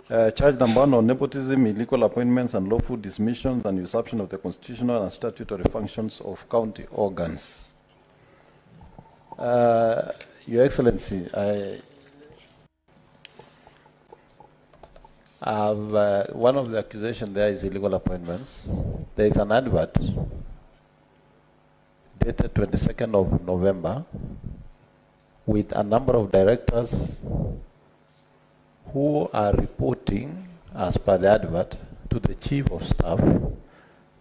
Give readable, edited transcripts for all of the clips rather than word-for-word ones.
Charge number 1 on nepotism, illegal appointments, and lawful dismissions and usurpation of the constitutional and statutory functions of county organs. Your Excellency, I have one of the accusations there is illegal appointments. There is an advert dated 22nd of November with a number of directors who are reporting, as per the advert, to the Chief of Staff,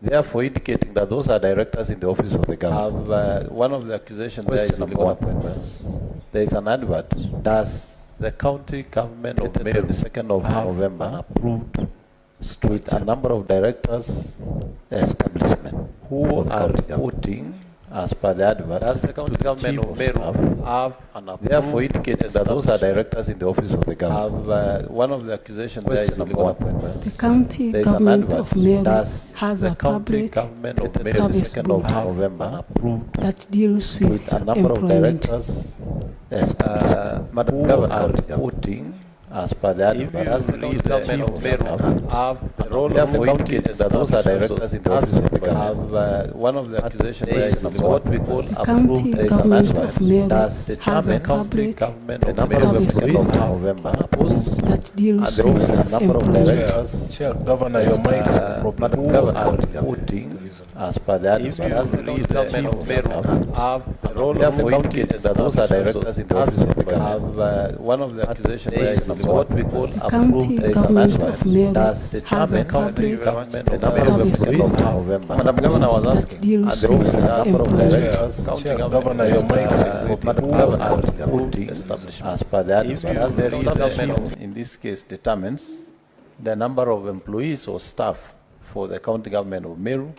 therefore indicating that those are directors in the office of the government. I have one of the accusations there is illegal appointments. There is an advert. Does the county government of May 22nd of November approved with a number of directors establishment who are reporting, as per the advert, does the county government of Meru have an approved, therefore indicated that those are directors in the office of the government. I have one of the accusations there is illegal appointments. The county government of Meru has a county public government of Meru service 2nd board of November approved that deals with a number of employment. directors Madam Governor are reporting, as per the advert, as the county government of Meru have the role of indicated that those are directors in the office of the government. I have one of the accusations there is what we call County government of Meru does has a determine public government of Meru service 2nd of board November posts that deals and with a number of employment. directors Governor, your mic has a problem. Madam Governor are reporting, as per the advert, as the county government of Meru have the role of indicated that those are directors in the office of the government. I have one of the accusations there is what we call County government of Meru does has a county public government of service Meru board November. Madam Governor was that asking, deals and there was a number of with directors, employment. county Governor, your mic has Madam Governor are reporting, as per the advert, as the establishment in this case determines the number of employees or staff for the county government of Meru,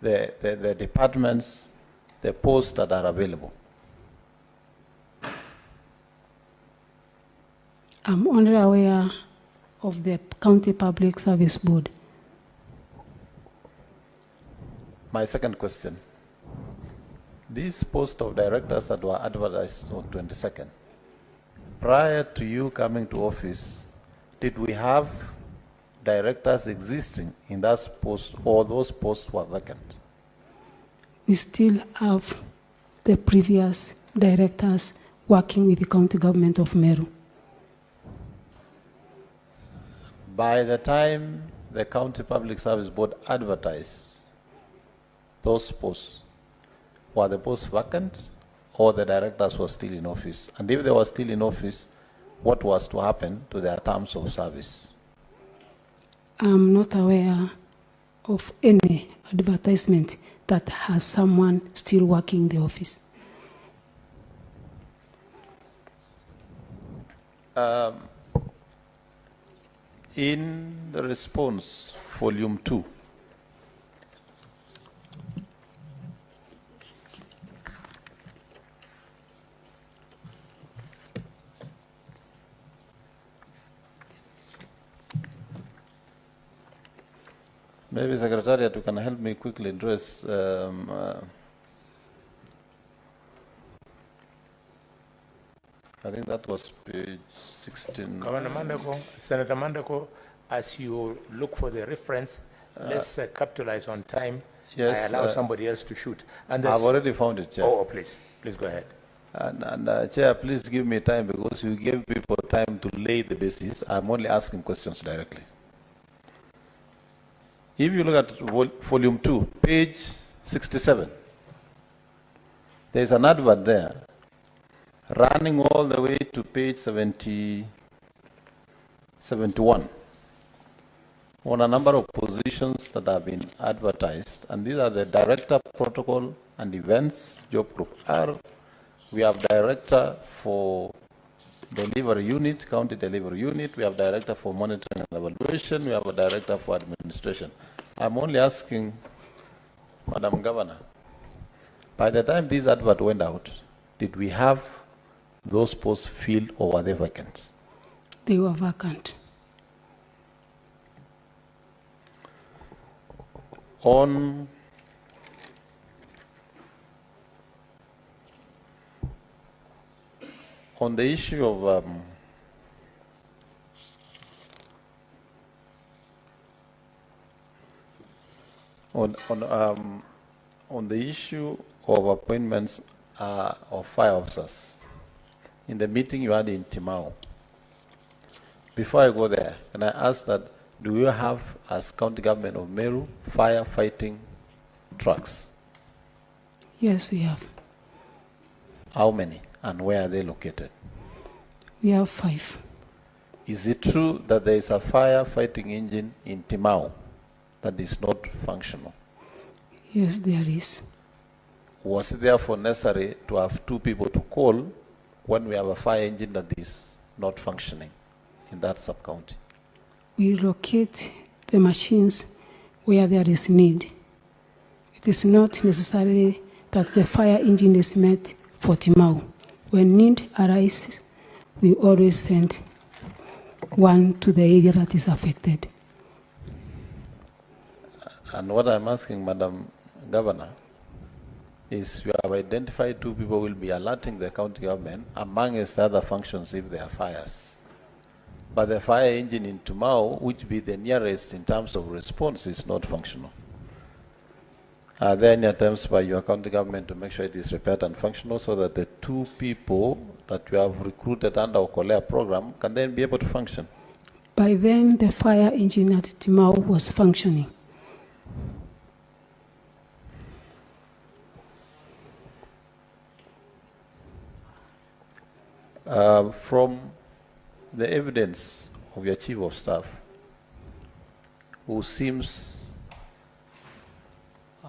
the departments, the posts that are available. I'm only aware of the County Public Service Board. My second question. These posts of directors that were advertised on 22nd, prior to you coming to office, did we have directors existing in that post or those posts were vacant? We still have the previous directors working with the county government of Meru. By the time the County Public Service Board advertised those posts, were the posts vacant or the directors were still in office? And if they were still in office, what was to happen to their terms of service? I'm not aware of any advertisement that has someone still working in the office. In the response, volume 2, maybe Secretariat, you can help me quickly address I think that was page 16. Governor Mandago, Senator Mandago, as you look for the reference, let's capitalize on time. Yes, I allow somebody else to shoot. And I've already found it, Chair. Oh, please go ahead. And Chair, please give me time because you gave people time to lay the basis. I'm only asking questions directly. If you look at volume 2, page 67, there's an advert there running all the way to page 71 on a number of positions that have been advertised. And these are the Director Protocol and Events, Job Group R. We have Director for Delivery Unit, County Delivery Unit. We have Director for Monitoring and Evaluation. We have a Director for Administration. I'm only asking, Madam Governor, by the time this advert went out, did we have those posts filled or were they vacant? They were vacant. On the issue of On the issue of appointments of fire officers, in the meeting you had in Timau, before I go there, can I ask that, do you have, as county government of Meru, firefighting trucks? Yes, we have. How many and where are they located? We have 5. Is it true that there is a firefighting engine in Timau that is not functional? Yes, there is. Was it therefore necessary to have 2 people to call when we have a fire engine that is not functioning in that sub-county? We locate the machines where there is need. It is not necessarily that the fire engine is met for Timau. When need arises, we always send one to the area that is affected. And what I'm asking, Madam Governor, is you have identified 2 people who will be alerting the county government amongst other functions if there are fires. But the fire engine in Timau, which be the nearest in terms of response, is not functional. Are there any attempts by your county government to make sure it is repaired and functional so that the 2 people that you have recruited under our Kolea program can then be able to function? By then, the fire engine at Timau was functioning. From the evidence of your chief of staff, who seems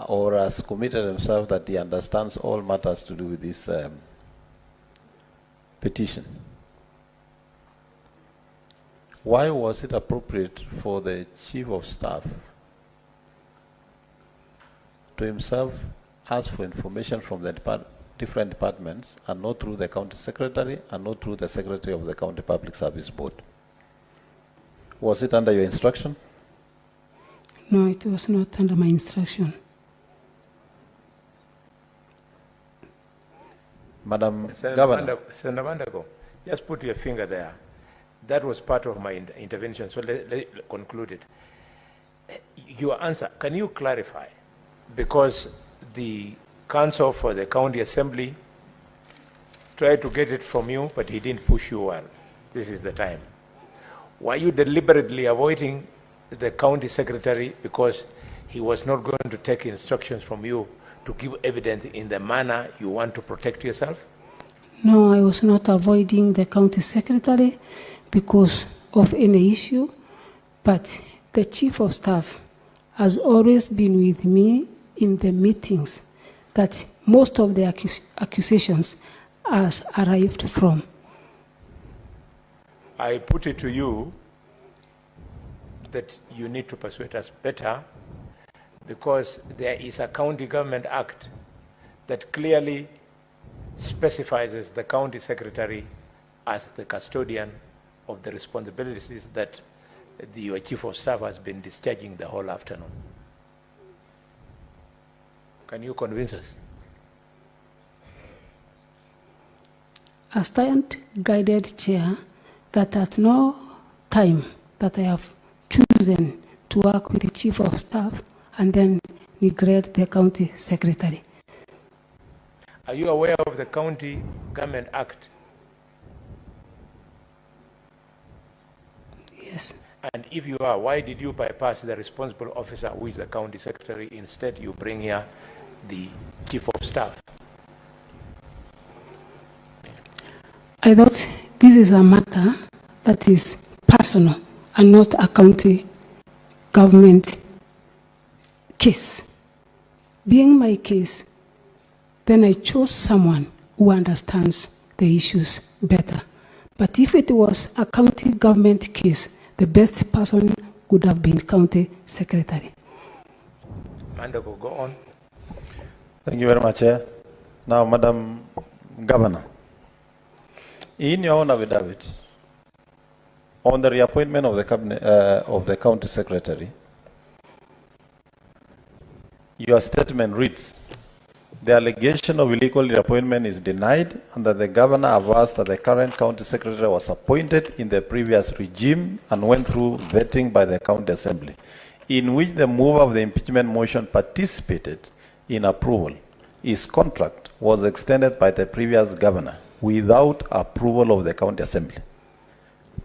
or has committed himself that he understands all matters to do with this petition, why was it appropriate for the chief of staff to himself ask for information from the different departments and not through the county secretary and not through the secretary of the county public service board? Was it under your instruction? No, it was not under my instruction. Madam Senator Governor. Senator Mandago, just put your finger there. That was part of my intervention, so let conclude it. Your answer, can you clarify? Because the counsel for the county assembly tried to get it from you, but he didn't push you well. This is the time. Were you deliberately avoiding the county secretary because he was not going to take instructions from you to give evidence in the manner you want to protect yourself? No, I was not avoiding the county secretary because of any issue, but the chief of staff has always been with me in the meetings that most of the accusations has arrived from. I put it to you that you need to persuade us better, because there is a county government act that clearly specifies the county secretary as the custodian of the responsibilities that your chief of staff has been discharging the whole afternoon. Can you convince us? I stand guided chair that at no time that I have chosen to work with the chief of staff and then neglect the county secretary. Are you aware of the County Government Act? Yes. And if you are, why did you bypass the responsible officer, who is the county secretary? Instead, you bring here the chief of staff. I thought this is a matter that is personal and not a county government case. Being my case, then I chose someone who understands the issues better. But if it was a county government case, the best person would have been county secretary. Mandago, go on. Thank you very much, Chair. Now, Madam Governor, in your own affidavit, on the reappointment of the cabinet, of the county secretary, your statement reads, the allegation of illegal reappointment is denied and that the governor avers that the current county secretary was appointed in the previous regime and went through vetting by the county assembly. in which the mover of the impeachment motion participated in approval, his contract was extended by the previous governor without approval of the county assembly.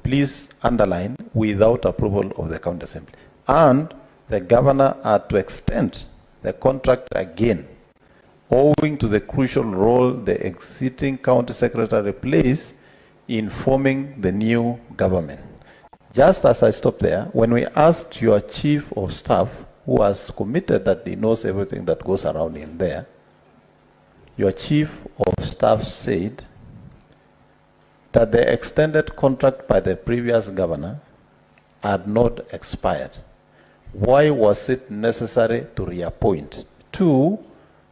Please underline, without approval of the county assembly. And the governor had to extend the contract again, owing to the crucial role the exiting county secretary plays in forming the new government. Just as I stopped there, when we asked your chief of staff, who has committed that he knows everything that goes around in there, your chief of staff said that the extended contract by the previous governor had not expired. Why was it necessary to reappoint? Two,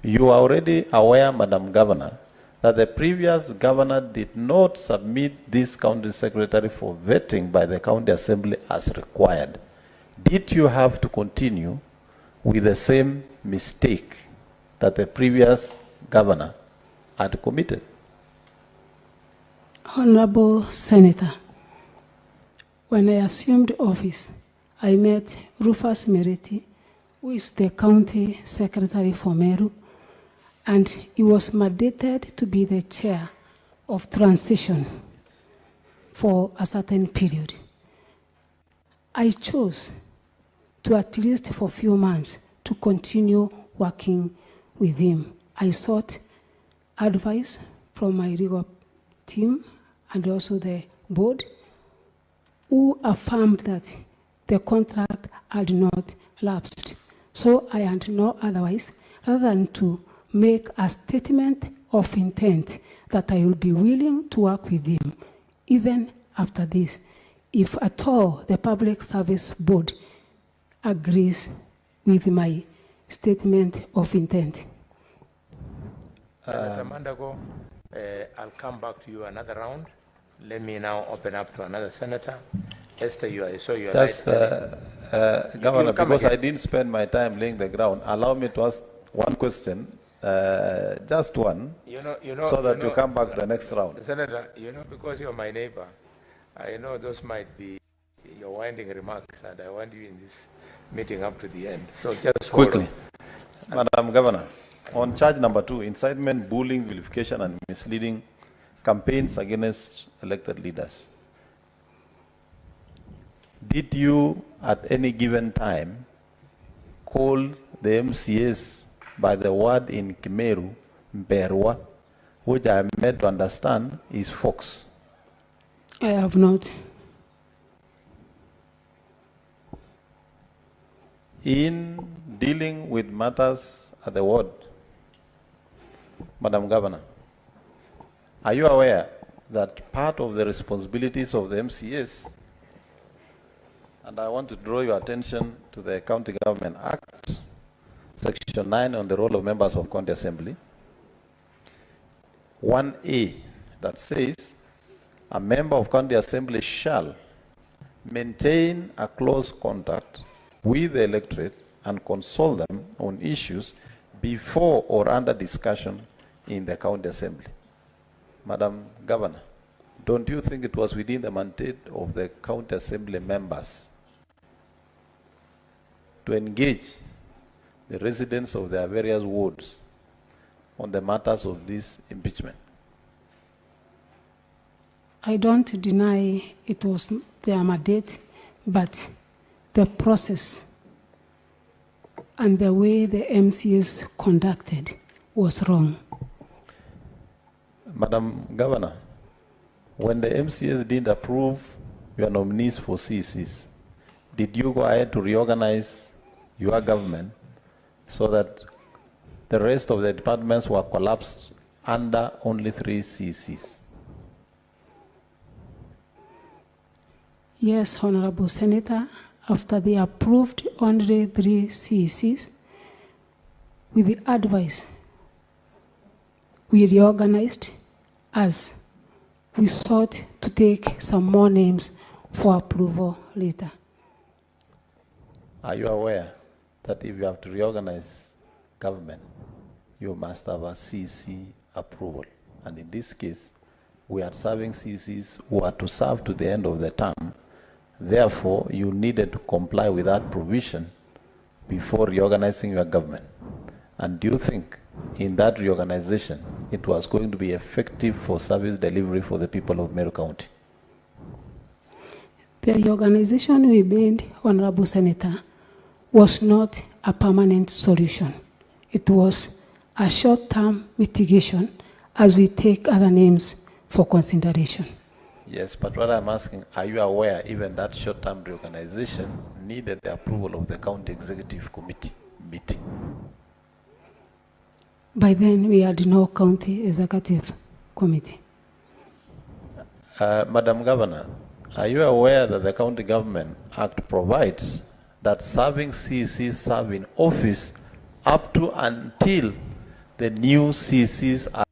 you are already aware, Madam Governor, that the previous governor did not submit this county secretary for vetting by the county assembly as required. Did you have to continue with the same mistake that the previous governor had committed? Honorable Senator, when I assumed office, I met Rufus Meriti, who is the county secretary for Meru, and he was mandated to be the chair of transition for a certain period. I chose to, at least for a few months, to continue working with him. I sought advice from my legal team and also the board, who affirmed that the contract had not lapsed. So I had no otherwise rather than to make a statement of intent that I will be willing to work with him even after this, if at all the Public Service Board agrees with my statement of intent. Senator Mandago, I'll come back to you another round. Let me now open up to another senator. Esther, I saw your Just, Governor, because again. I didn't spend my time laying the ground, allow me to ask one question, just one, so that you come back the next round. Senator, because you're my neighbor, I know those might be your winding remarks, and I want you in this meeting up to the end. So just Quickly, Madam Governor, on charge number 2, incitement, bullying, vilification, and misleading campaigns against elected leaders. Did you, at any given time, call the MCAs by the word in Kimeru, Mberwa, which I am made to understand is fox? I have not. In dealing with matters at the ward, Madam Governor, are you aware that part of the responsibilities of the MCAs, and I want to draw your attention to the County Government Act, Section 9 on the role of members of County Assembly, 1A, that says, a member of County Assembly shall maintain a close contact with the electorate and consult them on issues before or under discussion in the County Assembly. Madam Governor, don't you think it was within the mandate of the County Assembly members to engage the residents of their various wards on the matters of this impeachment? I don't deny it was their mandate, but the process and the way the MCAs conducted was wrong. Madam Governor, when the MCAs didn't approve your nominees for CCs, did you go ahead to reorganize your government so that the rest of the departments were collapsed under only 3 CCs? Yes, Honorable Senator, after they approved only 3 CCs, with the advice, we reorganized as we sought to take some more names for approval later. Are you aware that if you have to reorganize government, you must have a CC approval? And in this case, we are serving CCs who are to serve to the end of the term. Therefore, you needed to comply with that provision before reorganizing your government? And do you think in that reorganization, it was going to be effective for service delivery for the people of Meru County? The reorganization we made, Honorable Senator, was not a permanent solution. It was a short-term mitigation as we take other names for consideration. Yes, but what I'm asking, are you aware even that short-term reorganization needed the approval of the County Executive Committee meeting? By then, we had no county executive committee. Madam Governor, are you aware that the County Government Act provides that serving CCs serve in office up to until the new CCs are